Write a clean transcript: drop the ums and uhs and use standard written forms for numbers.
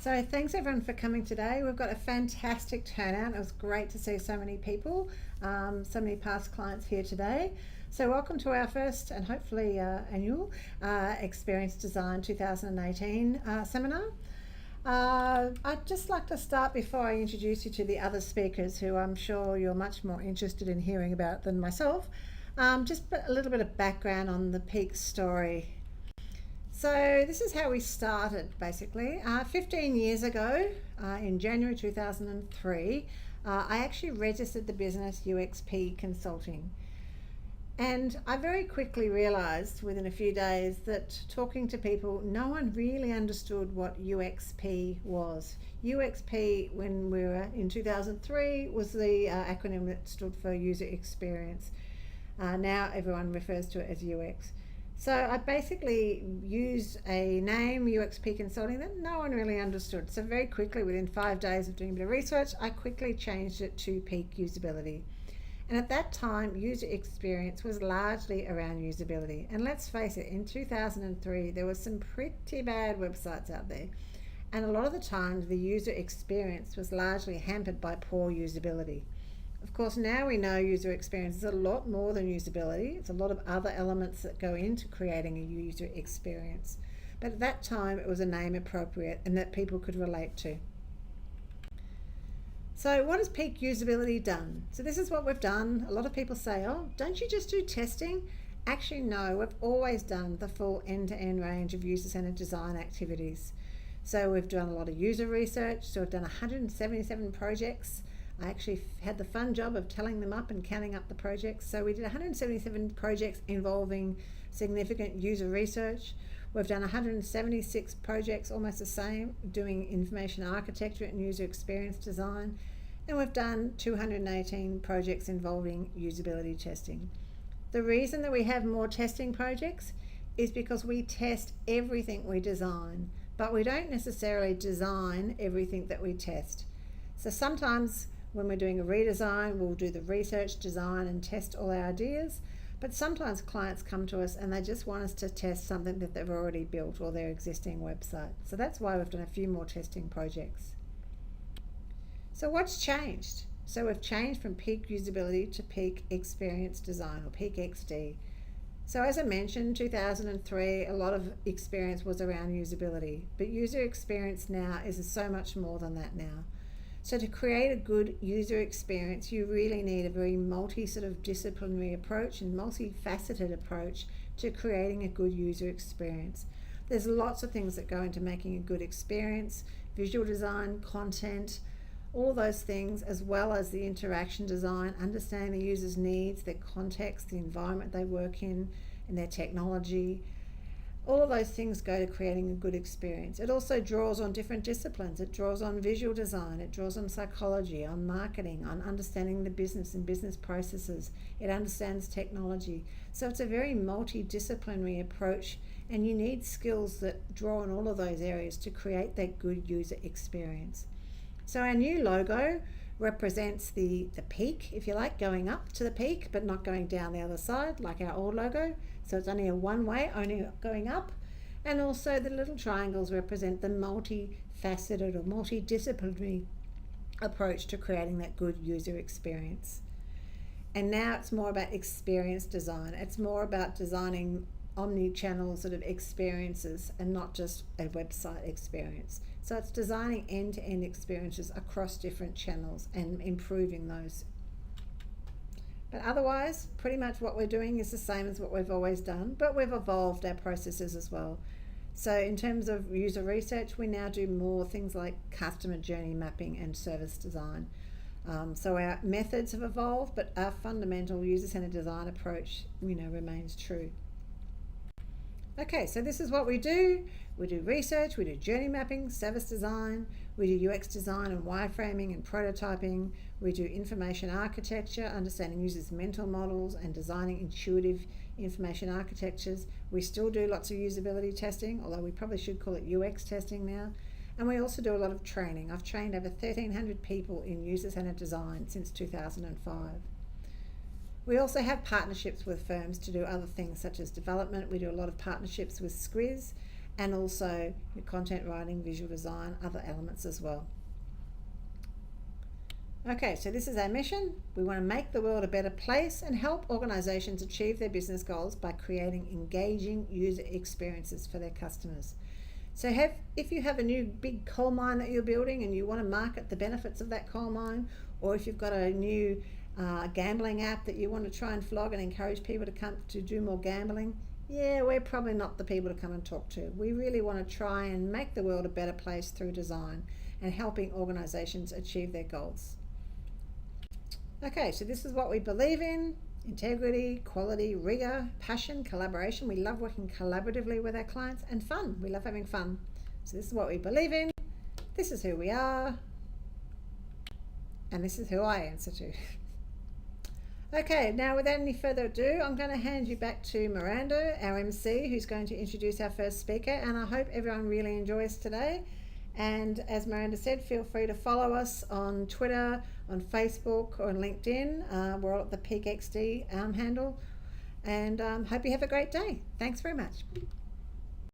So thanks everyone for coming today. We've got a fantastic turnout. It was great to see so many people, so many past clients here today. So welcome to our first and hopefully annual Experience Design 2018 seminar. I'd just like to start before I introduce you to the other speakers who I'm sure you're much more interested in hearing about than myself. Just a little bit of background on the Peak story. So this is how we started basically. 15 years ago, in January 2003, I actually registered the business UXP Consulting. And I very quickly realised within a few days that talking to people, no one really understood what UXP was. UXP, when we were in 2003, was the acronym that stood for User Experience. Now everyone refers to it as UX. So I basically used a name, UXP Consulting, that no one really understood. So very quickly, within 5 days of doing a bit of research, I quickly changed it to Peak Usability. And at that time, user experience was largely around usability. And let's face it, in 2003, there were some pretty bad websites out there. And a lot of the times, the user experience was largely hampered by poor usability. Of course, now we know user experience is a lot more than usability. It's a lot of other elements that go into creating a user experience. But at that time, it was a name appropriate and that people could relate to. So what has Peak Usability done? So this is what we've done. A lot of people say, oh, don't you just do testing? Actually, no, we've always done the full end-to-end range of user-centered design activities. So we've done a lot of user research. So we've done 177 projects. I actually had the fun job of telling them up and counting up the projects. So we did 177 projects involving significant user research. We've done 176 projects, almost the same, doing information architecture and user experience design. And we've done 218 projects involving usability testing. The reason that we have more testing projects is because we test everything we design, but we don't necessarily design everything that we test. So sometimes when we're doing a redesign, we'll do the research, design, and test all our ideas. But sometimes clients come to us and they just want us to test something that they've already built or their existing website. So that's why we've done a few more testing projects. So what's changed? So we've changed from Peak Usability to Peak Experience Design, or PeakXD. So as I mentioned, 2003, a lot of experience was around usability, but user experience now is so much more than that now. So to create a good user experience, you really need a very disciplinary approach and multifaceted approach to creating a good user experience. There's lots of things that go into making a good experience: visual design, content, all those things, as well as the interaction design, understanding the user's needs, their context, the environment they work in, and their technology. All of those things go to creating a good experience. It also draws on different disciplines. It draws on visual design, it draws on psychology, on marketing, on understanding the business and business processes. It understands technology. So it's a very multidisciplinary approach, and you need skills that draw on all of those areas to create that good user experience. So our new logo represents the peak, if you like, going up to the peak, but not going down the other side like our old logo. So it's only a one way, only going up. And also the little triangles represent the multifaceted or multidisciplinary approach to creating that good user experience. And now it's more about experience design. It's more about designing omni-channel sort of experiences and not just a website experience. So it's designing end-to-end experiences across different channels and improving those. But otherwise, pretty much what we're doing is the same as what we've always done, but we've evolved our processes as well. So in terms of user research, we now do more things like customer journey mapping and service design. So our methods have evolved, but our fundamental user-centered design approach, remains true. Okay, so this is what we do. We do research, we do journey mapping, service design, we do UX design and wireframing and prototyping, we do information architecture, understanding users' mental models and designing intuitive information architectures. We still do lots of usability testing, although we probably should call it UX testing now. And we also do a lot of training. I've trained over 1,300 people in user-centered design since 2005. We also have partnerships with firms to do other things such as development. We do a lot of partnerships with Squiz and also your content writing, visual design, other elements as well. Okay, so this is our mission. We want to make the world a better place and help organizations achieve their business goals by creating engaging user experiences for their customers. So if you have a new big coal mine that you're building and you want to market the benefits of that coal mine, or if you've got a new gambling app that you want to try and flog and encourage people to come to do more gambling, yeah, we're probably not the people to come and talk to. We really want to try and make the world a better place through design and helping organizations achieve their goals. Okay, so this is what we believe in: integrity, quality, rigor, passion, collaboration. We love working collaboratively with our clients, and fun. We love having fun. So this is what we believe in. This is who we are. And this is who I answer to. Okay, now without any further ado, I'm going to hand you back to Miranda, our MC, who's going to introduce our first speaker. And I hope everyone really enjoys today. And as Miranda said, feel free to follow us on Twitter, on Facebook, or on LinkedIn. We're all at the PeakXD handle. And hope you have a great day. Thanks very much.